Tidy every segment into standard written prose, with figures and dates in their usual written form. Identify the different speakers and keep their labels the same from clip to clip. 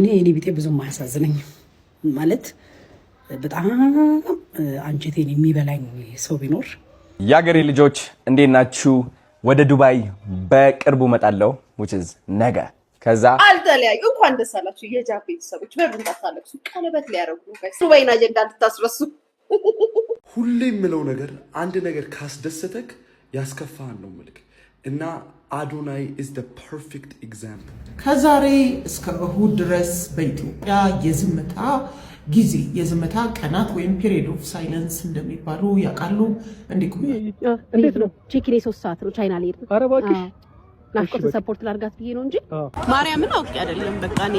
Speaker 1: እኔ ቢጤ ብዙም አያሳዝነኝ ማለት በጣም አንጀቴን የሚበላኝ ሰው ቢኖር
Speaker 2: የአገሬ ልጆች እንዴት ናችሁ? ወደ ዱባይ በቅርቡ መጣለው which is ነገ። ከዛ
Speaker 3: አልተለያዩ እንኳን ደስ አላችሁ የጃፕ ቤተሰቦች። በምን ታሳለፉ? ቀለበት ሊያረጉ ነው። ዱባይን አጀንዳ እንድታስረሱ።
Speaker 4: ሁሌ የምለው ነገር አንድ ነገር ካስደሰተክ ያስከፋሃል ነው ምልክ እና አዶናይ is the perfect example።
Speaker 5: ከዛሬ እስከ እሁድ ድረስ በኢትዮጵያ የዝምታ ጊዜ የዝምታ ቀናት ወይም ፔሪድ ኦፍ ሳይለንስ እንደሚባሉ ያውቃሉ።
Speaker 6: እንዴት ነው? ቼኪኔ 3 ሰዓት ነው ቻይና ልሄድ። ኧረ እባክሽ ናፍቆት ሰፖርት ላርጋት ብዬ ነው እንጂ ማርያምን አውቄ አይደለም። በቃ እኔ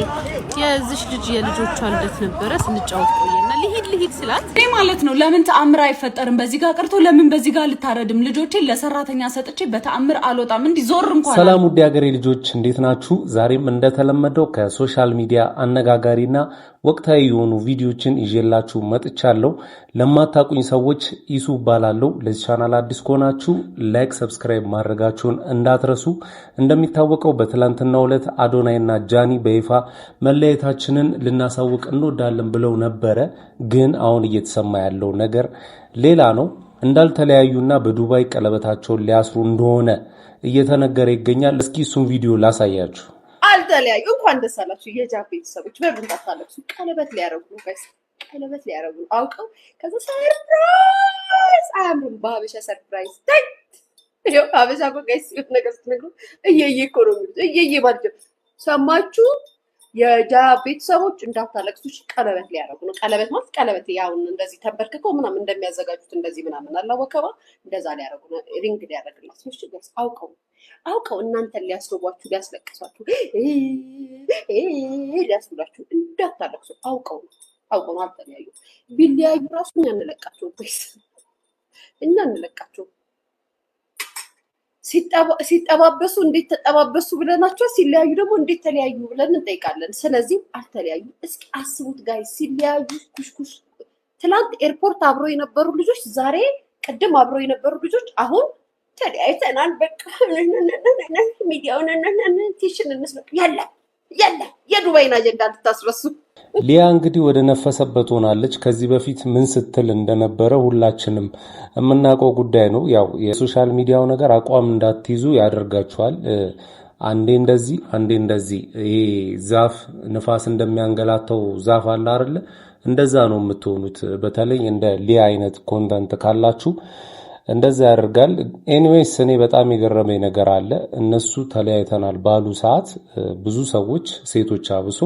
Speaker 6: የዚሽ ልጅ የልጆቿ ልደት ነበረ ስንጫወት ቆየና ልሂድ ስላት
Speaker 7: እኔ ማለት ነው ለምን ተአምር አይፈጠርም? በዚህ ጋር ቀርቶ ለምን በዚህ ጋር ልታረድም? ልጆቼን ለሰራተኛ ሰጥቼ በተአምር አልወጣም። እንዲ ዞር እንኳን።
Speaker 8: ሰላም ውድ ሀገሬ ልጆች እንዴት ናችሁ? ዛሬም እንደተለመደው ከሶሻል ሚዲያ አነጋጋሪና ወቅታዊ የሆኑ ቪዲዮችን ይዤላችሁ መጥቻለሁ። ለማታቁኝ ሰዎች ኢሱ እባላለሁ። ለዚህ ቻናል አዲስ ከሆናችሁ ላይክ፣ ሰብስክራይብ ማድረጋችሁን እንዳትረሱ። እንደሚታወቀው በትላንትናው ዕለት አዶናይና ጃኒ በይፋ መለየታችንን ልናሳውቅ እንወዳለን ብለው ነበረ። ግን አሁን እየተሰማ ያለው ነገር ሌላ ነው። እንዳልተለያዩና በዱባይ ቀለበታቸውን ሊያስሩ እንደሆነ እየተነገረ ይገኛል። እስኪ እሱን ቪዲዮ ላሳያችሁ።
Speaker 3: አልተለያዩ እንኳን ደስ አላችሁ የጃፕ ቤተሰቦች። በምን ታሳለፉ? ቀለበት ሊያረጉ ነው ጋይስ። ቀለበት ሊያረጉ አውቀው ከዛ ሰርፕራይዝ አያምሩም። በሀበሻ ሰርፕራይዝ ይሄው ሀበሻ ጋይስ ነገር ስትነግሩ እየየ እኮ ነው እየየ ማለት ሰማችሁ? የጃፕ ቤተሰቦች እንዳታለቅሱ፣ ቀለበት ሊያረጉ ነው። ቀለበት ማለት ቀለበት ያው እንደዚህ ተንበርክከው ምናምን እንደሚያዘጋጁት እንደዚህ ምናምን አላወቀባ እንደዛ ሊያረጉ ነው። ሪንግ ሊያረግላችሁ ነው ጋይስ። አውቀው እናንተን ሊያስወቧችሁ ሊያስለቅሷችሁ ሊያስብላችሁ እንዳታለቅሱ አውቀው ነው። አልተለያዩ ቢለያዩ ራሱ እኛ እንለቃቸው ወይስ እኛ እንለቃቸው? ሲጠባበሱ እንዴት ተጠባበሱ ብለናቸው ሲለያዩ ደግሞ እንዴት ተለያዩ ብለን እንጠይቃለን። ስለዚህ አልተለያዩ። እስኪ አስቡት ጋይ ሲለያዩ ኩሽኩሽ። ትላንት ኤርፖርት አብሮ የነበሩ ልጆች ዛሬ ቅድም አብሮ የነበሩ ልጆች አሁን ተለያይተናል በቃ ሚዲያውን ቲሽን እንስለቅ ያለ የዱባይን አጀንዳ እንድታስረሱ።
Speaker 8: ሊያ እንግዲህ ወደ ነፈሰበት ሆናለች። ከዚህ በፊት ምን ስትል እንደነበረ ሁላችንም የምናውቀው ጉዳይ ነው። ያው የሶሻል ሚዲያው ነገር አቋም እንዳትይዙ ያደርጋችኋል። አንዴ እንደዚህ ይሄ ዛፍ ንፋስ እንደሚያንገላተው ዛፍ አለ አይደለ? እንደዛ ነው የምትሆኑት። በተለይ እንደ ሊያ አይነት ኮንተንት ካላችሁ እንደዛ ያደርጋል። ኤኒዌይስ እኔ በጣም የገረመኝ ነገር አለ። እነሱ ተለያይተናል ባሉ ሰዓት ብዙ ሰዎች ሴቶች አብሶ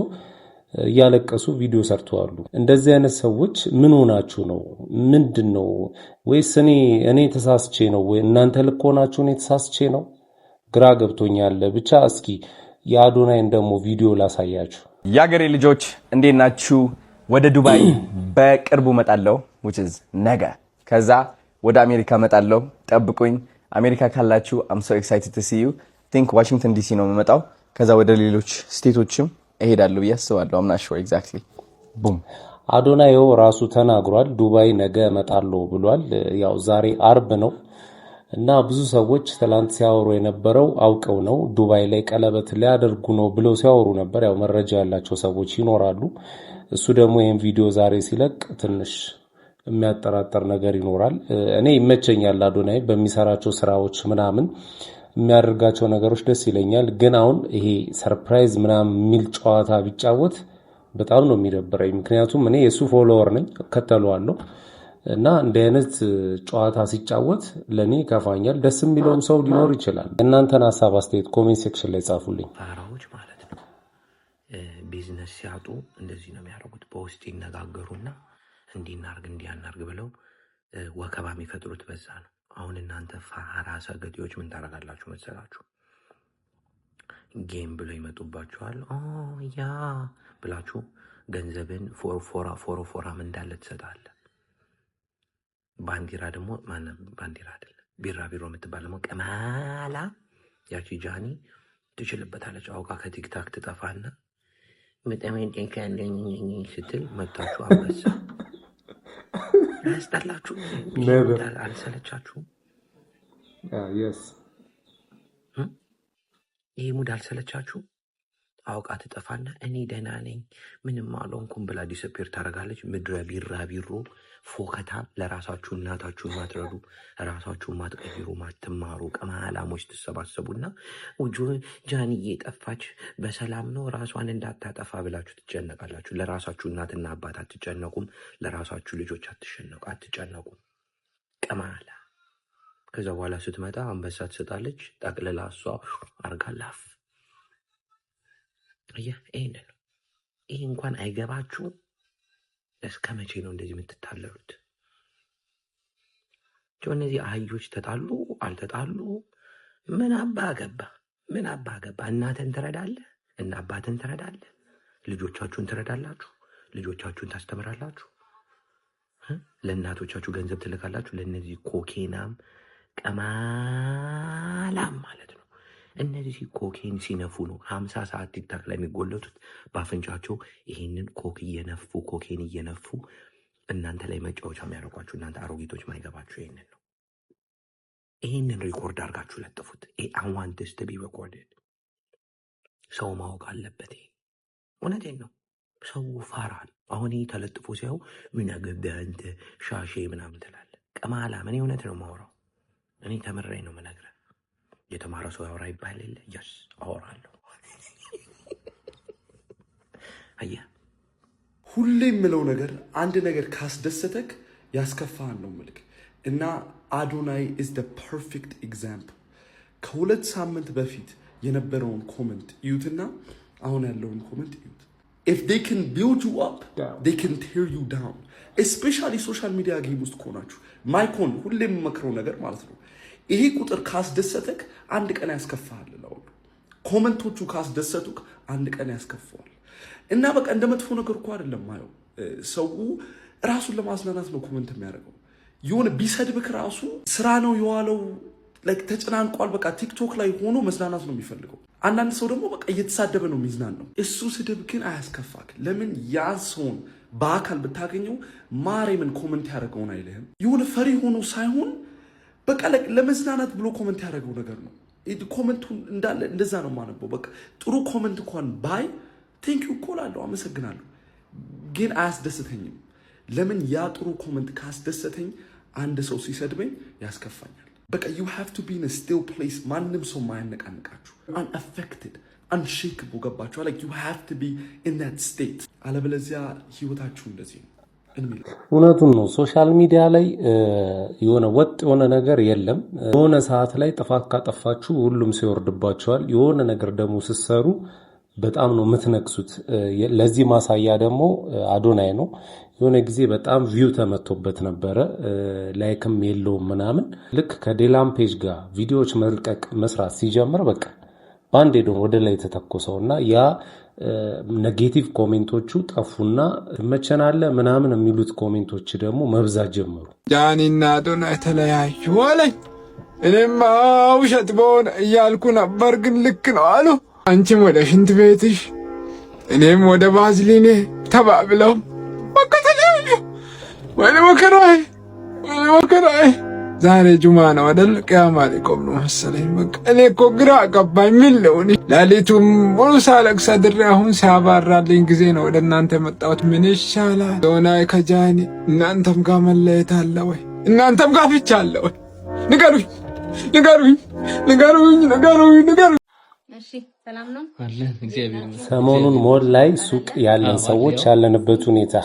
Speaker 8: እያለቀሱ ቪዲዮ ሰርተዋሉ። እንደዚህ አይነት ሰዎች ምን ሆናችሁ ነው? ምንድነው? ወይስ እኔ ተሳስቼ ነው ወይ እናንተ ልክ ሆናችሁ እኔ ተሳስቼ ነው? ግራ ገብቶኛል። ብቻ እስኪ የአዶናይን ደግሞ ቪዲዮ ላሳያችሁ።
Speaker 2: የአገሬ ልጆች እንዴት ናችሁ? ወደ ዱባይ በቅርቡ መጣለው which is ነገ። ከዛ ወደ አሜሪካ መጣለው። ጠብቁኝ። አሜሪካ ካላችሁ I'm so excited to see you. think ዋሽንግተን ዲሲ ነው የምመጣው። ከዛ ወደ ሌሎች ስቴቶችም እሄዳለሁ ብዬ አስባለሁ። I'm not sure exactly.
Speaker 8: ቡም አዶናይ ራሱ ተናግሯል። ዱባይ ነገ እመጣለሁ ብሏል። ያው ዛሬ አርብ ነው እና ብዙ ሰዎች ትላንት ሲያወሩ የነበረው አውቀው ነው ዱባይ ላይ ቀለበት ሊያደርጉ ነው ብለው ሲያወሩ ነበር። ያው መረጃ ያላቸው ሰዎች ይኖራሉ። እሱ ደግሞ ይሄን ቪዲዮ ዛሬ ሲለቅ ትንሽ የሚያጠራጥር ነገር ይኖራል። እኔ ይመቸኛል አዶናይ በሚሰራቸው ስራዎች ምናምን የሚያደርጋቸው ነገሮች ደስ ይለኛል። ግን አሁን ይሄ ሰርፕራይዝ ምናምን የሚል ጨዋታ ቢጫወት በጣም ነው የሚደብረኝ። ምክንያቱም እኔ የሱ ፎሎወር ነኝ፣ እከተለዋለሁ እና እንደ አይነት ጨዋታ ሲጫወት ለኔ ከፋኛል። ደስ የሚለውም ሰው ሊኖር ይችላል። እናንተን ሐሳብ አስተያየት ኮሜንት ሴክሽን ላይ ጻፉልኝ።
Speaker 9: ፋራዎች ማለት ነው ቢዝነስ ሲያጡ እንደዚህ ነው የሚያደርጉት። በውስጥ ይነጋገሩና እንዲያናርግ ብለው ወከባ የሚፈጥሩት በዛ ነው። አሁን እናንተ ፋራ ሰገጤዎች ምን ታረጋላችሁ መሰላችሁ? ጌም ብለው ይመጡባችኋል። ያ ብላችሁ ገንዘብን ፎሮፎራም እንዳለ ትሰጣለ። ባንዲራ ደግሞ ባንዲራ አይደለም ቢራቢሮ የምትባል ደግሞ ቀማላ ያቺ ጃኒ ትችልበታለች። አውቃ ከቲክታክ ትጠፋና በጣም ስትል መጣችሁ አበሳ ያስጠላችሁ። አልሰለቻችሁም?
Speaker 8: yes
Speaker 9: ይሄ ሙድ አልሰለቻችሁም? አውቃ ትጠፋና እኔ ደህና ነኝ ምንም አልሆንኩም ብላ ዲስፒር ታደርጋለች። ምድረ ቢራቢሮ ፎከታ ለራሳችሁ እናታችሁን ማትረዱ ራሳችሁን ማትቀይሩ ማትማሩ ቅማላሞች ትሰባሰቡና ጃንዬ ጠፋች በሰላም ነው ራሷን እንዳታጠፋ ብላችሁ ትጨነቃላችሁ። ለራሳችሁ እናትና አባት አትጨነቁም። ለራሳችሁ ልጆች አትጨነቁም። ቅማላ ከዛ በኋላ ስትመጣ አንበሳ ትሰጣለች። ጠቅልላ እሷ አርጋላፍ ይሄን ነው። ይሄ እንኳን አይገባችሁም። እስከ መቼ ነው እንደዚህ የምትታለሉት? እነዚህ አህዮች ተጣሉ አልተጣሉ ምን አባ ገባ? ምን አባ ገባ? እናትን ትረዳለህ እና አባትን ትረዳለህ። ልጆቻችሁን ትረዳላችሁ። ልጆቻችሁን ታስተምራላችሁ። ለእናቶቻችሁ ገንዘብ ትልካላችሁ። ለእነዚህ ኮኬናም ቀማላም ማለት ነው። እነዚህ ኮኬን ሲነፉ ነው 50 ሰዓት ቲክታክ ላይ የሚጎለቱት በአፍንጫቸው ይሄንን ኮኬን እየነፉ እናንተ ላይ መጫወቻ የሚያደርጓችሁ እናንተ አሮጊቶች ማይገባችሁ ይሄንን ነው። ይሄንን ሪኮርድ አድርጋችሁ ለጥፉት። I want this to be recorded። ሰው ማወቅ አለበት። ይሄ እውነቴን ነው። ሰው ፈራል። አሁን ይሄ ተለጥፎ ሲያው ምን አገባህ አንተ ሻሼ ምናምን ትላለህ። ቀማላ ምን እውነት ነው የማወራው። እኔ ተምሬ ነው የምነግርህ። የተማረ ሰው ያወራ ይባል የለ? ያስ አወራለሁ። አየህ
Speaker 4: ሁሌ የምለው ነገር አንድ ነገር ካስደሰተክ ያስከፋሃል ነው ምልክ እና አዶናይ is the perfect example። ከ2 ሳምንት በፊት የነበረውን ኮመንት እዩትና አሁን ያለውን ኮመንት እዩት። if they can build you up they can tear you down especially social media game ውስጥ ከሆናችሁ ማይኮን ሁሌ የምመክረው ነገር ማለት ነው። ይሄ ቁጥር ካስደሰተክ አንድ ቀን ያስከፋሃል ነው። ኮመንቶቹ ካስደሰቱክ አንድ ቀን ያስከፋዋል። እና በቃ እንደ መጥፎ ነገር እኮ አይደለም ማየው። ሰው ራሱን ለማዝናናት ነው ኮመንት የሚያደርገው። የሆነ ቢሰድብክ ራሱ ስራ ነው የዋለው ተጨናንቋል። በቃ ቲክቶክ ላይ ሆኖ መዝናናት ነው የሚፈልገው። አንዳንድ ሰው ደግሞ በቃ እየተሳደበ ነው የሚዝናናው። እሱ ስድብ ግን አያስከፋክ። ለምን ያ ሰውን በአካል ብታገኘው ማርያምን ኮመንት ያደርገውን አይልህም። የሆነ ፈሪ ሆኖ ሳይሆን በቃ ለመዝናናት ብሎ ኮመንት ያደረገው ነገር ነው። ኮመንቱን እንዳለ እንደዛ ነው የማነበው። በቃ ጥሩ ኮመንት እንኳን ባይ ቴንኪዩ እኮ እላለሁ፣ አመሰግናለሁ፣ ግን አያስደስተኝም። ለምን ያ ጥሩ ኮመንት ካስደሰተኝ አንድ ሰው ሲሰድበኝ ያስከፋኛል። በቃ you have to be in a still place። ማንም ሰው ማያነቃንቃችሁ unaffected unshakable ገባችሁ? like you have to be in that state። አለበለዚያ ህይወታችሁ እንደዚህ ነው።
Speaker 8: እውነቱን ነው። ሶሻል ሚዲያ ላይ የሆነ ወጥ የሆነ ነገር የለም። የሆነ ሰዓት ላይ ጥፋት ካጠፋችሁ ሁሉም ሲወርድባችኋል። የሆነ ነገር ደግሞ ስትሰሩ በጣም ነው የምትነክሱት። ለዚህ ማሳያ ደግሞ አዶናይ ነው። የሆነ ጊዜ በጣም ቪው ተመቶበት ነበረ፣ ላይክም የለውም ምናምን። ልክ ከዴላም ፔጅ ጋር ቪዲዮዎች መልቀቅ መስራት ሲጀምር በቃ ባንዴ ደግሞ ወደ ላይ ተተኮሰውና ያ ኔጌቲቭ ኮሜንቶቹ ጠፉና መቸናለ ምናምን የሚሉት ኮሜንቶች ደግሞ መብዛት ጀመሩ።
Speaker 10: ጃኒና አዶናይ ተለያዩ አለኝ። እኔማ ውሸት በሆነ እያልኩ ነበር፣ ግን ልክ ነው አሉ። አንቺም ወደ ሽንት ቤትሽ እኔም ወደ ባዝሊኔ ተባብለው በቃ ተለያዩ። ወደ መከራዬ ወደ መከራዬ። ዛሬ ጁማ ነው አይደል? ቅያማ ሊቆም ነው መሰለኝ። በቃ እኔ እኮ ግራ ገባኝ። ምን ልሁን? ሌሊቱም ሙሉ ሳለቅስ አድሬ አሁን ሲያባራልኝ ጊዜ ነው ወደ እናንተ የመጣሁት። ምን ይሻላል? አዶናይ ከጃኒ እናንተም ጋር መለየት አለ ወይ? እናንተም ጋር ፍቻ አለ ወይ? ንገሩኝ ንገሩኝ ንገሩኝ ንገሩኝ ንገሩኝ።
Speaker 6: እሺ ሰላም ነው
Speaker 11: አለ እግዚአብሔር ይመስገን።
Speaker 8: ሰሞኑን ሞል ላይ ሱቅ ያለን ሰዎች ያለንበት ሁኔታ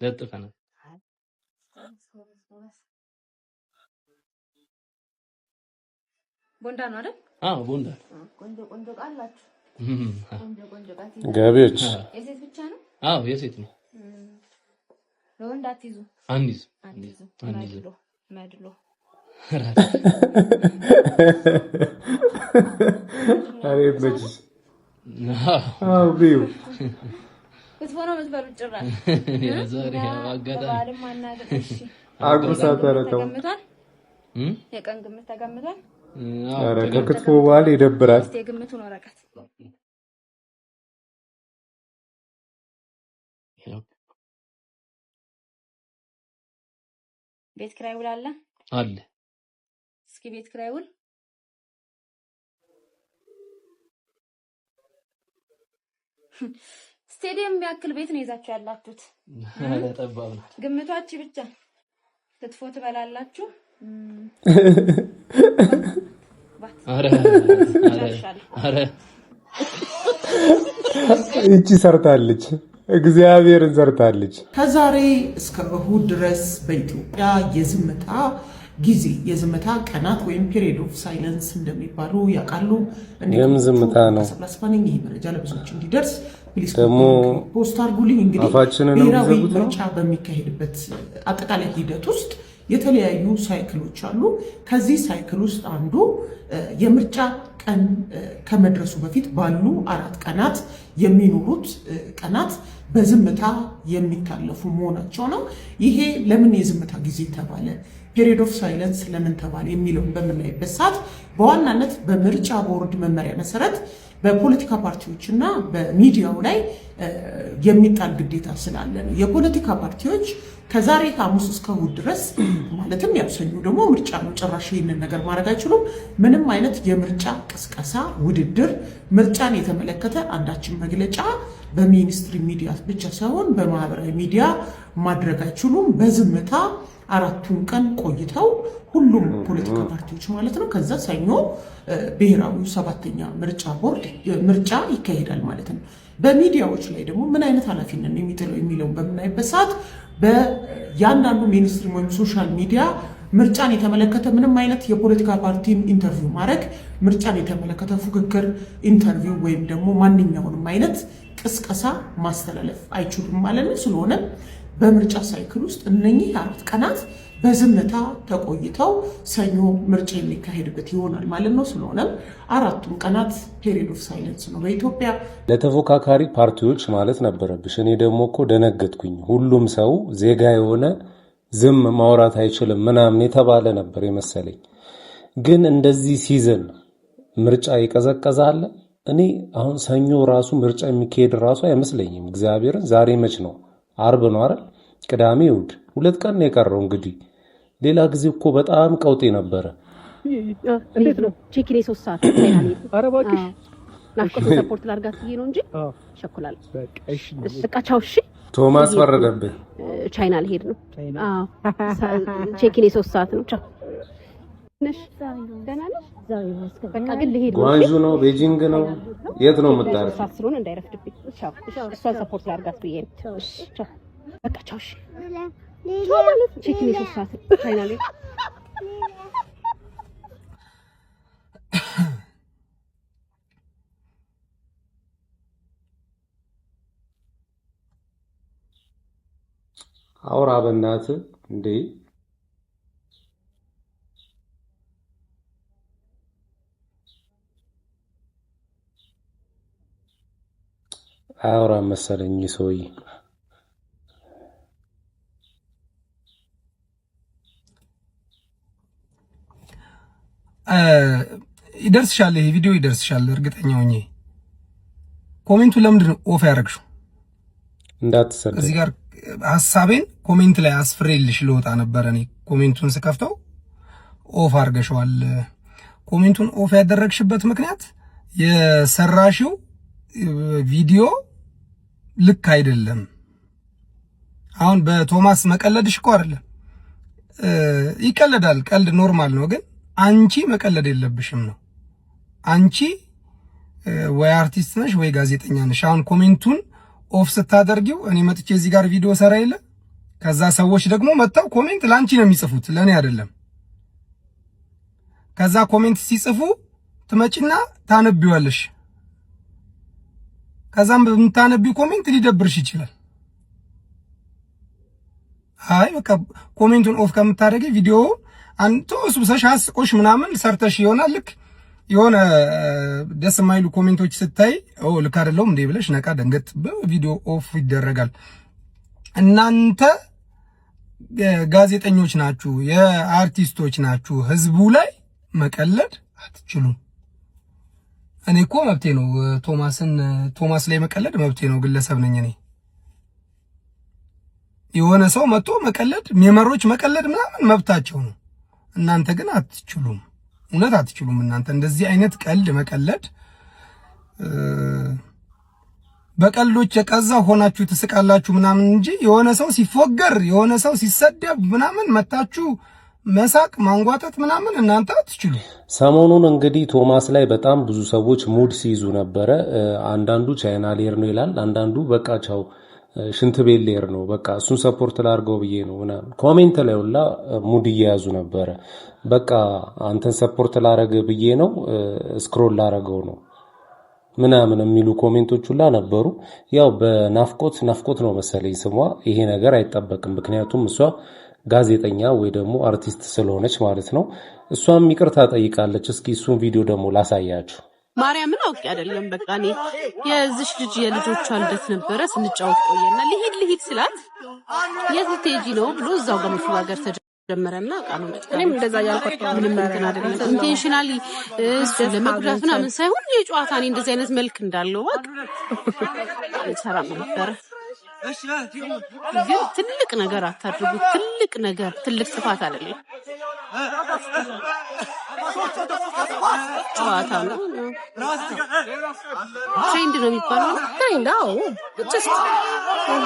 Speaker 11: ለጥፈናል።
Speaker 6: ቦንዳ ነው አይደል?
Speaker 11: አዎ ቦንዳ።
Speaker 6: ቆንጆ ቆንጆ ቃላችሁ ቆንጆ ቆንጆ ቃል
Speaker 8: ገቢዎች
Speaker 6: የሴት ብቻ ነው?
Speaker 11: አዎ የሴት ነው።
Speaker 6: ለወንድ አትይዙ?
Speaker 11: አንይዙ
Speaker 6: አንይዙ መድሎ
Speaker 8: አሬት ነች። አዎ ቢዩ
Speaker 6: ክትፎ ነው የምትበሉት ጭራሽ?
Speaker 11: ዛሬ አጋጣሚ
Speaker 8: አጉሳ ተረተው
Speaker 6: ተገምቷል። የቀን ግምት ተገምቷል።
Speaker 8: ኧረ ከክትፎ በኋላ ይደብራል።
Speaker 6: እስቲ የግምቱን ወረቀት ቤት ኪራይ ውል አለ
Speaker 11: አለ።
Speaker 6: እስኪ ቤት ኪራይ ውል
Speaker 12: ስቴዲየም ያክል ቤት ነው ይዛችሁ ያላችሁት።
Speaker 11: ጠባብ ነው
Speaker 12: ግምቷችሁ ብቻ ክትፎ ትበላላችሁ።
Speaker 11: አረ
Speaker 8: እቺ ሰርታለች፣ እግዚአብሔርን ሰርታለች።
Speaker 5: ከዛሬ እስከ እሁድ ድረስ በኢትዮጵያ የዝምታ ጊዜ የዝምታ ቀናት ወይም ፔሪድ ኦፍ ሳይለንስ እንደሚባሉ ያውቃሉ።
Speaker 8: የም ዝምታ ነው?
Speaker 5: ስላስፋነኝ ይህ መረጃ ለብዙዎች እንዲደርስ ደግሞ ፖስት አድርጉልኝ። እንግዲህ ብሔራዊ ምርጫ በሚካሄድበት አጠቃላይ ሂደት ውስጥ የተለያዩ ሳይክሎች አሉ። ከዚህ ሳይክል ውስጥ አንዱ የምርጫ ቀን ከመድረሱ በፊት ባሉ 4 ቀናት የሚኖሩት ቀናት በዝምታ የሚታለፉ መሆናቸው ነው። ይሄ ለምን የዝምታ ጊዜ ተባለ፣ ፔሪድ ኦፍ ሳይለንስ ለምን ተባለ የሚለውን በምናይበት ሰዓት በዋናነት በምርጫ ቦርድ መመሪያ መሰረት በፖለቲካ ፓርቲዎች እና በሚዲያው ላይ የሚጣል ግዴታ ስላለ ነው። የፖለቲካ ፓርቲዎች ከዛሬ ሐሙስ እስከ እሁድ ድረስ ማለትም ያው ሰኞ ደግሞ ምርጫ ነው፣ ጭራሽ ይህንን ነገር ማድረግ አይችሉም። ምንም አይነት የምርጫ ቅስቀሳ፣ ውድድር፣ ምርጫን የተመለከተ አንዳችን መግለጫ በሚኒስትሪ ሚዲያ ብቻ ሳይሆን በማህበራዊ ሚዲያ ማድረግ አይችሉም። በዝምታ 4ቱን ቀን ቆይተው ሁሉም ፖለቲካ ፓርቲዎች ማለት ነው። ከዛ ሰኞ ብሔራዊ 7ኛ ምርጫ ቦርድ ምርጫ ይካሄዳል ማለት ነው። በሚዲያዎች ላይ ደግሞ ምን አይነት ኃላፊነት ነው የሚጥለው የሚለውን በምናይበት ሰዓት በያንዳንዱ ሚኒስትሪ ወይም ሶሻል ሚዲያ ምርጫን የተመለከተ ምንም አይነት የፖለቲካ ፓርቲን ኢንተርቪው ማድረግ፣ ምርጫን የተመለከተ ፉክክር ኢንተርቪው ወይም ደግሞ ማንኛውንም አይነት ቅስቀሳ ማስተላለፍ አይችሉም ማለት ነው። ስለሆነ በምርጫ ሳይክል ውስጥ እነኚህ 4 ቀናት በዝምታ ተቆይተው ሰኞ ምርጫ የሚካሄድበት ይሆናል ማለት ነው። ስለሆነም 4ቱም ቀናት ፔሪድ ኦፍ ሳይለንስ ነው በኢትዮጵያ።
Speaker 8: ለተፎካካሪ ፓርቲዎች ማለት ነበረብሽ። እኔ ደግሞ እኮ ደነገጥኩኝ። ሁሉም ሰው ዜጋ የሆነ ዝም ማውራት አይችልም ምናምን የተባለ ነበር የመሰለኝ። ግን እንደዚህ ሲዝን ምርጫ ይቀዘቀዛል። እኔ አሁን ሰኞ ራሱ ምርጫ የሚካሄድ ራሱ አይመስለኝም። እግዚአብሔርን ዛሬ መች ነው? አርብ ነው አይደል? ቅዳሜ እሑድ 2 ቀን ነው የቀረው። እንግዲህ ሌላ ጊዜ እኮ በጣም ቀውጤ ነበረ።
Speaker 6: እንዴት ነው ቼኪኔ 3 ሰዓት ታይናል። ኧረ እባክሽ ናፍቆት ሰፖርት ላርጋት ብዬ ነው እንጂ ሸኩላል። በቃ እሺ በቃ ቻው። እሺ
Speaker 8: ቶማስ ፈረደብህ።
Speaker 6: ቻይና ልሄድ ነው። አዎ ቼኪኔ 3 ሰዓት ነው። ቻው ነሽ ደህና ነሽ? በቃ ግን ልሄድ ነው።
Speaker 8: ጓንዡ ነው ቤጂንግ ነው የት ነው የምታርፍ?
Speaker 6: ሳስሩን እንዳይረፍድብኝ። ቻው እሷን ሰፖርት ላርጋት ብዬ ነው። እሺ ቻው በቃ ቻው። እሺ ቻው ማለት ቼኪኔ 3 ሰዓት ቻይና ላይ
Speaker 8: አውራ በእናትህ እንዴ! አውራ መሰለኝ ሰውዬ።
Speaker 10: ይደርስሻል፣ ይሄ ቪዲዮ ይደርስሻል እርግጠኛ ሆኜ። ኮሜንቱ ለምንድን ነው ኦፍ ያደረግሽው?
Speaker 8: እንዳትሰደብ
Speaker 10: እዚህ ጋር ሐሳቤን ኮሜንት ላይ አስፍሬልሽ ልወጣ ነበር። እኔ ኮሜንቱን ስከፍተው ኦፍ አድርገሽዋል። ኮሜንቱን ኦፍ ያደረግሽበት ምክንያት የሰራሽው ቪዲዮ ልክ አይደለም። አሁን በቶማስ መቀለድሽ እኮ አይደለም፣ ይቀለዳል፣ ቀልድ ኖርማል ነው። ግን አንቺ መቀለድ የለብሽም ነው። አንቺ ወይ አርቲስት ነሽ ወይ ጋዜጠኛ ነሽ። አሁን ኮሜንቱን ኦፍ ስታደርጊው እኔ መጥቼ እዚህ ጋር ቪዲዮ ሰራ የለ፣ ከዛ ሰዎች ደግሞ መጣው ኮሜንት ላንቺ ነው የሚጽፉት፣ ለኔ አይደለም። ከዛ ኮሜንት ሲጽፉ ትመጪና ታነቢዋለሽ። ከዛም በምታነቢው ኮሜንት ሊደብርሽ ይችላል። አይ በቃ ኮሜንቱን ኦፍ ከምታደርጊ ቪዲዮ አንተ ወስብሰሽ አስቆሽ ምናምን ሰርተሽ ይሆናል። ልክ የሆነ ደስ የማይሉ ኮሜንቶች ስታይ ልክ አይደለም እንዴ ብለሽ ነቃ ደንገጥ በቪዲዮ ኦፍ ይደረጋል። እናንተ ጋዜጠኞች ናችሁ፣ የአርቲስቶች ናችሁ። ህዝቡ ላይ መቀለድ አትችሉም። እኔ እኮ መብቴ ነው ቶማስ ላይ መቀለድ መብቴ ነው። ግለሰብ ነኝ እኔ። የሆነ ሰው መጥቶ መቀለድ፣ ሜመሮች መቀለድ ምናምን መብታቸው ነው። እናንተ ግን አትችሉም። እውነት አትችሉም። እናንተ እንደዚህ አይነት ቀልድ መቀለድ
Speaker 13: በቀሎች የቀዛ ሆናችሁ ትስቃላችሁ ምናምን እንጂ የሆነ ሰው ሲፎገር የሆነ ሰው ሲሰደብ ምናምን መታችሁ መሳቅ ማንጓጠጥ ምናምን እናንተ አትችሉ።
Speaker 8: ሰሞኑን እንግዲህ ቶማስ ላይ በጣም ብዙ ሰዎች ሙድ ሲይዙ ነበረ። አንዳንዱ ቻይና ሌር ነው ይላል፣ አንዳንዱ በቃ ቻው ሽንት ቤት ሌር ነው በቃ እሱን ሰፖርት ላርገው ብዬ ነው ምናምን ኮሜንት ላይ ሁላ ሙድ እየያዙ ነበረ። በቃ አንተን ሰፖርት ላረገ ብዬ ነው ስክሮል ላረገው ነው ምናምን የሚሉ ኮሜንቶች ሁላ ነበሩ። ያው በናፍቆት ነው መሰለኝ ስሟ። ይሄ ነገር አይጠበቅም፣ ምክንያቱም እሷ ጋዜጠኛ ወይ ደግሞ አርቲስት ስለሆነች ማለት ነው። እሷም ይቅርታ ጠይቃለች። እስኪ እሱን ቪዲዮ ደግሞ ላሳያችሁ።
Speaker 6: ማርያምን አውቄ አይደለም በቃ እኔ የዚሽ ልጅ የልጆቿ ልደት ነበረ ስንጫወት ቆየና ልሂድ ስላት የት ልትሄጂ ነው ብሎ እዛው ጋር መፈጋገር ተጀመረና ቃሉ እኔም እንደዛ ያልኩት ምንም እንትን አይደለም ኢንቴንሽናሊ ለመጉዳት ምናምን ሳይሆን የጨዋታ እኔ እንደዚህ አይነት መልክ እንዳለው በቃ ሰራ ነበር። ግን ትልቅ ነገር አታድርጉ። ትልቅ ጥፋት አይደለም። ጨዋታ ነው። ትሬንድ ነው የሚባለው። ትሬንድ አዎ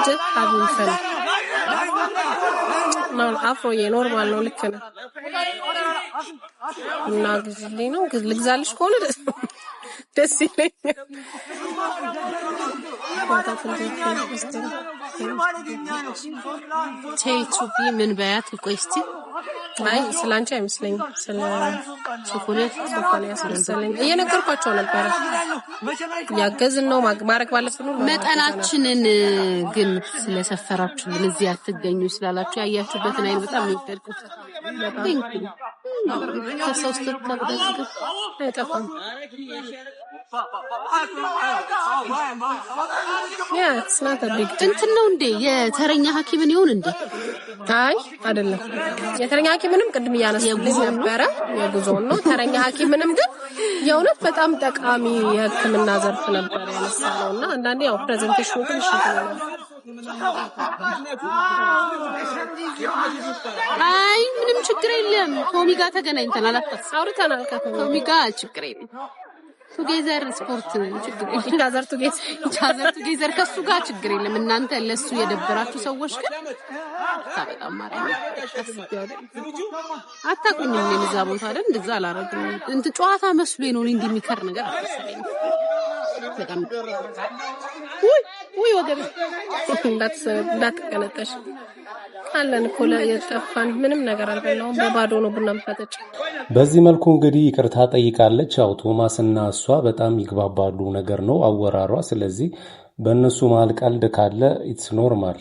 Speaker 6: just having fun ነው። አፍሮ የኖርማል ነው። ልክ ነው። እና ግዝልኝ ነው ልግዛልሽ ከሆነ ደስ ይለኛል። ቴቱቢ ምን በያት ቆይስቲ አይ ስላንቺ አይመስለኝም። ስለ ሶፎንያስ ያስመሰለኝ እየነገርኳቸው ነበር። ያገዝን ነው ማድረግ ማለት ነው። መጠናችንን ግን ስለሰፈራችሁልን እዚህ አትገኙ ስላላችሁ ያያችሁበትን አይን በጣም ነው የወደድኩት። ከሰው ስትተብደግ አይጠፋም። ያ ስናታ ቢግ እንትን ነው እንዴ የተረኛ ሐኪምን ይሁን እንዴ? አይ አይደለም። የተረኛ ሐኪምንም ቅድም ያነሳልኝ ነበረ የጉዞውን ነው። ተረኛ ሐኪምንም ግን የእውነት በጣም ጠቃሚ የሕክምና ዘርፍ ነበር ያነሳለውና አንዳንዴ ያው ፕሬዘንቴሽኑ ትንሽ ይተናል። አይ ምንም ችግር የለም። ቶሚ ጋር ተገናኝተናል፣ አውርተናል። ከቶሚ ጋር ችግር የለም። ቱጌዘር ስፖርት ችግር የለም። ቱጌዘር ከሱ ጋር ችግር የለም። እናንተ ለሱ የደበራችሁ ሰዎች ግን በጣም ማረኝ አታቁኝ። ምን እዛ ቦታ አይደል እንደዛ አላረግም። እንት ጨዋታ መስሎ ነው እንዴ የሚከር ነገር አልመሰለኝ። በጣም ወይ ወገብ እንዳትቀነጠሽ አለን እኮ የጠፋን ምንም ነገር አልበላውም። በባዶ ነው ቡና ምፈጠጭ።
Speaker 8: በዚህ መልኩ እንግዲህ ይቅርታ ጠይቃለች። ያው ቶማስና እሷ በጣም ይግባባሉ ነገር ነው አወራሯ። ስለዚህ በእነሱ መሀል ቀልድ ካለ ኢትስ ኖርማል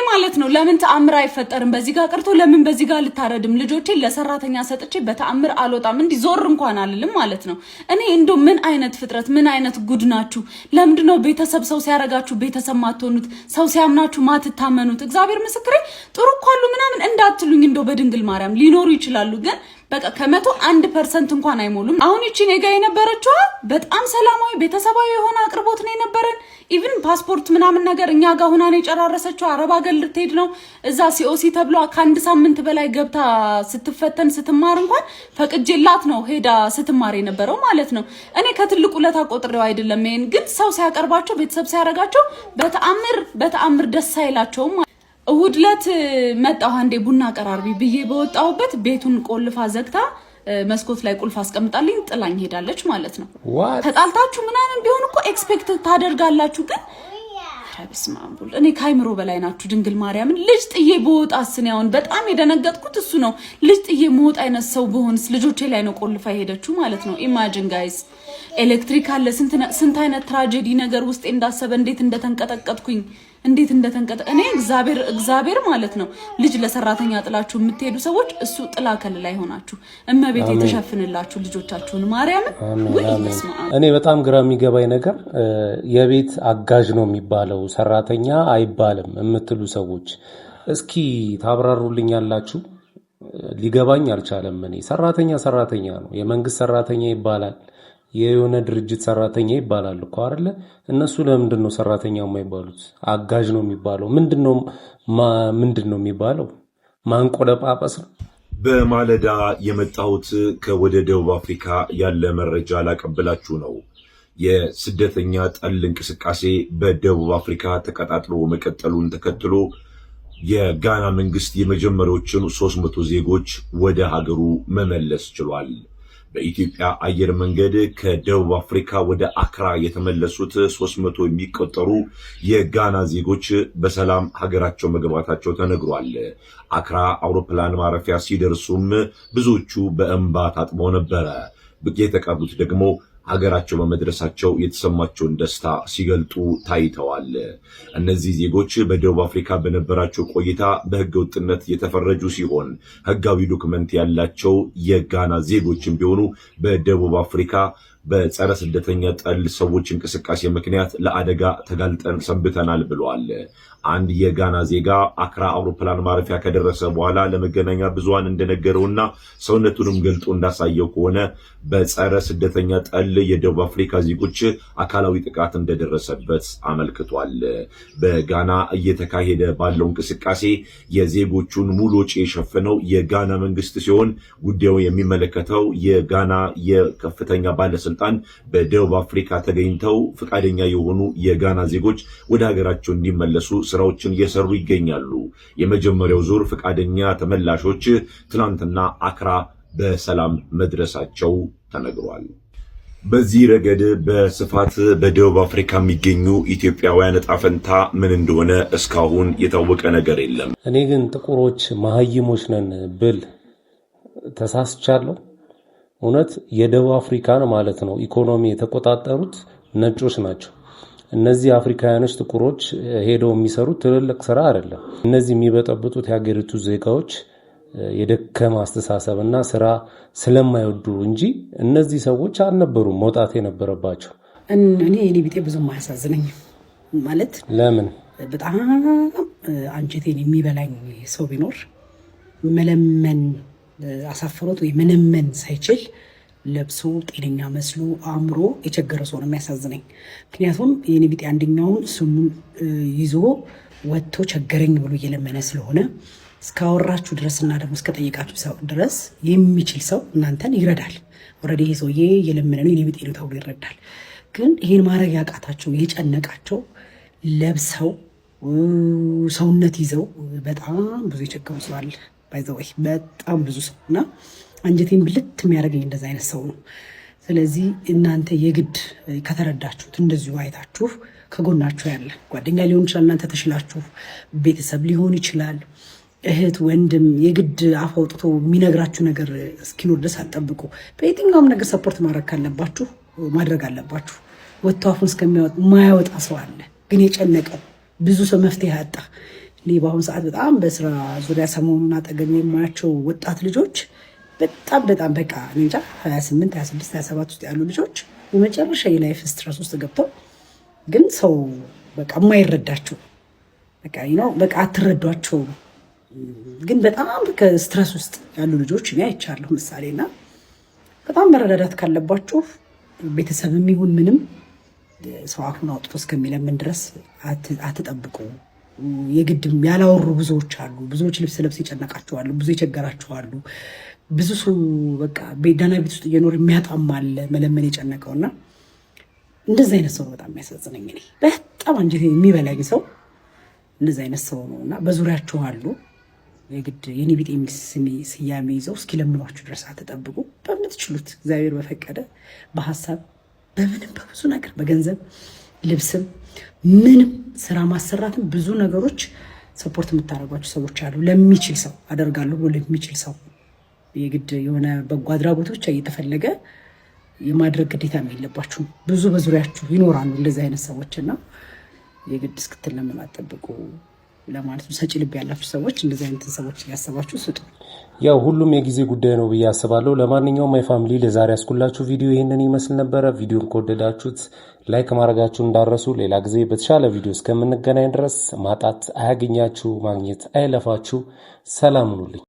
Speaker 7: ማለት ነው። ለምን ተአምር አይፈጠርም? በዚህ ጋር ቀርቶ ለምን በዚህ ጋር ልታረድም? ልጆቼን ለሰራተኛ ሰጥቼ በተአምር አልወጣም እንዲ ዞር እንኳን አልልም ማለት ነው። እኔ እንደው ምን አይነት ፍጥረት ምን አይነት ጉድ ናችሁ? ለምንድነው ቤተሰብ ሰው ሲያረጋችሁ ቤተሰብ ማትሆኑት? ሰው ሲያምናችሁ ማትታመኑት? እግዚአብሔር ምስክሬ ጥሩ እኮ አሉ ምናምን እንዳትሉኝ። እንደው በድንግል ማርያም ሊኖሩ ይችላሉ ግን በቃ ከ101% እንኳን አይሞሉም። አሁን እቺ ኔጋ የነበረችው በጣም ሰላማዊ ቤተሰባዊ የሆነ አቅርቦት ነው የነበረን። ኢቭን ፓስፖርት ምናምን ነገር እኛ ጋር ሆና ነው የጨራረሰችው። አረብ ሀገር ልትሄድ ነው። እዛ ሲኦሲ ተብሎ ከአንድ ሳምንት በላይ ገብታ ስትፈተን ስትማር እንኳን ፈቅጄላት ነው ሄዳ ስትማር የነበረው ማለት ነው። እኔ ከትልቁ ለታ ቆጥሬው አይደለም። ይሄን ግን ሰው ሲያቀርባቸው ቤተሰብ ሲያረጋቸው በተአምር ደስ አይላቸውም። እሁድ ዕለት መጣሁ አንዴ ቡና ቀራርቢ ብዬ በወጣሁበት ቤቱን ቆልፋ ዘግታ መስኮት ላይ ቁልፍ አስቀምጣልኝ ጥላኝ ሄዳለች ማለት ነው። ተጣልታችሁ ምናምን ቢሆን እኮ ኤክስፔክት ታደርጋላችሁ ግን ረብስማምቡል እኔ ካይምሮ በላይ ናችሁ። ድንግል ማርያምን ልጅ ጥዬ በወጣስ ነው ያውን በጣም የደነገጥኩት እሱ ነው። ልጅ ጥዬ መውጣ አይነት ሰው በሆንስ ልጆቼ ላይ ነው ቆልፋ ሄደችው ማለት ነው። ኢማጂን ጋይስ ኤሌክትሪክ አለ ስንት አይነት ትራጀዲ ነገር ውስጥ እንዳሰበ እንዴት እንደተንቀጠቀጥኩኝ እኔ እግዚአብሔር ማለት ነው። ልጅ ለሰራተኛ ጥላችሁ የምትሄዱ ሰዎች እሱ ጥላ ከለላ ይሆናችሁ እመቤት የተሸፍንላችሁ ልጆቻችሁን ማርያም ወይ መስማ።
Speaker 8: እኔ በጣም ግራ የሚገባኝ ነገር የቤት አጋዥ ነው የሚባለው ሰራተኛ አይባልም የምትሉ ሰዎች እስኪ ታብራሩልኛላችሁ። ሊገባኝ አልቻለም። እኔ ሰራተኛ ነው። የመንግስት ሰራተኛ ይባላል፣ የሆነ ድርጅት ሰራተኛ ይባላል እኮ አይደለ? እነሱ ለምንድን ነው ሰራተኛው የማይባሉት? አጋዥ ነው የሚባለው። ምንድነው የሚባለው? ማንቆለጳጳስ ነው።
Speaker 14: በማለዳ የመጣሁት ከወደ ደቡብ አፍሪካ ያለ መረጃ ላቀብላችሁ ነው። የስደተኛ ጠል እንቅስቃሴ በደቡብ አፍሪካ ተቀጣጥሎ መቀጠሉን ተከትሎ የጋና መንግስት የመጀመሪያዎቹን 300 ዜጎች ወደ ሀገሩ መመለስ ችሏል። በኢትዮጵያ አየር መንገድ ከደቡብ አፍሪካ ወደ አክራ የተመለሱት 300 የሚቆጠሩ የጋና ዜጎች በሰላም ሀገራቸው መግባታቸው ተነግሯል። አክራ አውሮፕላን ማረፊያ ሲደርሱም ብዙዎቹ በእንባ ታጥበው ነበረ። የተቀሩት ደግሞ ሀገራቸው በመድረሳቸው የተሰማቸውን ደስታ ሲገልጡ ታይተዋል። እነዚህ ዜጎች በደቡብ አፍሪካ በነበራቸው ቆይታ በህገ ወጥነት የተፈረጁ ሲሆን ህጋዊ ዶክመንት ያላቸው የጋና ዜጎችን ቢሆኑ በደቡብ አፍሪካ በጸረ ስደተኛ ጠል ሰዎች እንቅስቃሴ ምክንያት ለአደጋ ተጋልጠን ሰንብተናል ብለዋል። አንድ የጋና ዜጋ አክራ አውሮፕላን ማረፊያ ከደረሰ በኋላ ለመገናኛ ብዙሃን እንደነገረውና ሰውነቱንም ገልጦ እንዳሳየው ከሆነ በጸረ ስደተኛ ጠል የደቡብ አፍሪካ ዜጎች አካላዊ ጥቃት እንደደረሰበት አመልክቷል። በጋና እየተካሄደ ባለው እንቅስቃሴ የዜጎቹን ሙሉ ወጪ የሸፈነው የጋና መንግስት ሲሆን ጉዳዩ የሚመለከተው የጋና የከፍተኛ ባለስልጣን በደቡብ አፍሪካ ተገኝተው ፈቃደኛ የሆኑ የጋና ዜጎች ወደ ሀገራቸው እንዲመለሱ ስራዎችን እየሰሩ ይገኛሉ። የመጀመሪያው ዙር ፈቃደኛ ተመላሾች ትናንትና አክራ በሰላም መድረሳቸው ተነግሯል። በዚህ ረገድ በስፋት በደቡብ አፍሪካ የሚገኙ ኢትዮጵያውያን ዕጣ ፈንታ ምን እንደሆነ እስካሁን የታወቀ ነገር የለም።
Speaker 8: እኔ ግን ጥቁሮች መሀይሞች ነን ብል ተሳስቻለሁ። እውነት የደቡብ አፍሪካን ማለት ነው ኢኮኖሚ የተቆጣጠሩት ነጮች ናቸው። እነዚህ አፍሪካውያኖች ጥቁሮች ሄደው የሚሰሩት ትልልቅ ስራ አይደለም። እነዚህ የሚበጠብጡት የሀገሪቱ ዜጋዎች የደከመ አስተሳሰብና ስራ ስለማይወዱ እንጂ እነዚህ ሰዎች አልነበሩም መውጣት የነበረባቸው።
Speaker 1: እኔ ቢጤ ብዙም አያሳዝነኝም ማለት ለምን በጣም አንጀቴን የሚበላኝ ሰው ቢኖር መለመን አሳፍሮት ወይ መነመን ሳይችል ለብሶ ጤነኛ መስሎ አእምሮ የቸገረ ሰው ነው የሚያሳዝነኝ። ምክንያቱም የኔ ቢጤ አንደኛውን ስሙን ይዞ ወጥቶ ቸገረኝ ብሎ እየለመነ ስለሆነ እስካወራችሁ ድረስና ደግሞ እስከጠየቃችሁ ሰው ድረስ የሚችል ሰው እናንተን ይረዳል። ኦልሬዲ ይሄ ሰውዬ እየለመነ ነው የኔ ቢጤ ነው ተብሎ ይረዳል። ግን ይሄን ማድረግ ያቃታቸው የጨነቃቸው ለብሰው ሰውነት ይዘው በጣም ብዙ የቸገሩ ሰው አለ። ባይዘወይ በጣም ብዙ ሰው እና አንጀቴን ብልት የሚያደርገኝ እንደዛ አይነት ሰው ነው። ስለዚህ እናንተ የግድ ከተረዳችሁት እንደዚሁ አይታችሁ ከጎናችሁ ያለ ጓደኛ ሊሆን ይችላል፣ እናንተ ተሽላችሁ ቤተሰብ ሊሆን ይችላል፣ እህት ወንድም፣ የግድ አፍ አውጥቶ የሚነግራችሁ ነገር እስኪኖር ድረስ አትጠብቁ። በየትኛውም ነገር ሰፖርት ማድረግ ካለባችሁ ማድረግ አለባችሁ። ወጥቶ አፉን እስከሚያወጥ ማያወጣ ሰው አለ፣ ግን የጨነቀ ብዙ ሰው መፍትሄ ያጣ። እኔ በአሁኑ ሰዓት በጣም በስራ ዙሪያ ሰሞኑን አጠገብ የማያቸው ወጣት ልጆች በጣም በቃ እንጃ 28 26 27 ውስጥ ያሉ ልጆች የመጨረሻ የላይፍ ስትረስ ውስጥ ገብተው ግን ሰው በቃ የማይረዳቸው በቃ አትረዷቸው፣ ግን በጣም ከስትረስ ውስጥ ያሉ ልጆች እኔ አይቻለሁ ምሳሌና በጣም መረዳዳት ካለባችሁ ቤተሰብም ይሁን ምንም ሰው አፉን አውጥቶ እስከሚለምን ድረስ አትጠብቁ። የግድ ያላወሩ ብዙዎች አሉ። ብዙዎች ልብስ ለብስ ይጨነቃቸዋሉ፣ ብዙ ይቸገራቸዋሉ። ብዙ ሰው በቃ በዳና ቤት ውስጥ እየኖር የሚያጣም አለ መለመን የጨነቀውና እንደዚህ አይነት ሰው በጣም የሚያሳዝነኝ እኔ በጣም አንጀቴ የሚበላኝ ሰው እንደዚህ አይነት ሰው ነውና በዙሪያችሁ አሉ። የግድ የኔ ቢጤ የሚል ስያሜ ይዘው እስኪለምኗችሁ ድረስ አትጠብቁ። በምትችሉት እግዚአብሔር በፈቀደ በሀሳብ በምንም በብዙ ነገር በገንዘብ ልብስም ምንም ስራ ማሰራትም ብዙ ነገሮች ሰፖርት የምታደርጓቸው ሰዎች አሉ። ለሚችል ሰው አደርጋለሁ ብሎ ለሚችል ሰው የግድ የሆነ በጎ አድራጎቶች እየተፈለገ የማድረግ ግዴታ የለባችሁም። ብዙ በዙሪያችሁ ይኖራሉ እንደዚህ አይነት ሰዎችና የግድ እስክትለመኑ አትጠብቁ ለማለት ነው። ሰጪ ልብ ያላችሁ ሰዎች እንደዚህ አይነት ሰዎች እያሰባችሁ ስጡ።
Speaker 8: ያው ሁሉም የጊዜ ጉዳይ ነው ብዬ አስባለሁ። ለማንኛውም ማይ ፋሚሊ ለዛሬ ያስኩላችሁ ቪዲዮ ይሄንን ይመስል ነበረ። ቪዲዮን ከወደዳችሁት ላይክ ማድረጋችሁ እንዳረሱ። ሌላ ጊዜ በተሻለ ቪዲዮ እስከምንገናኝ ድረስ ማጣት አያገኛችሁ፣ ማግኘት አይለፋችሁ። ሰላም ሁኑልኝ።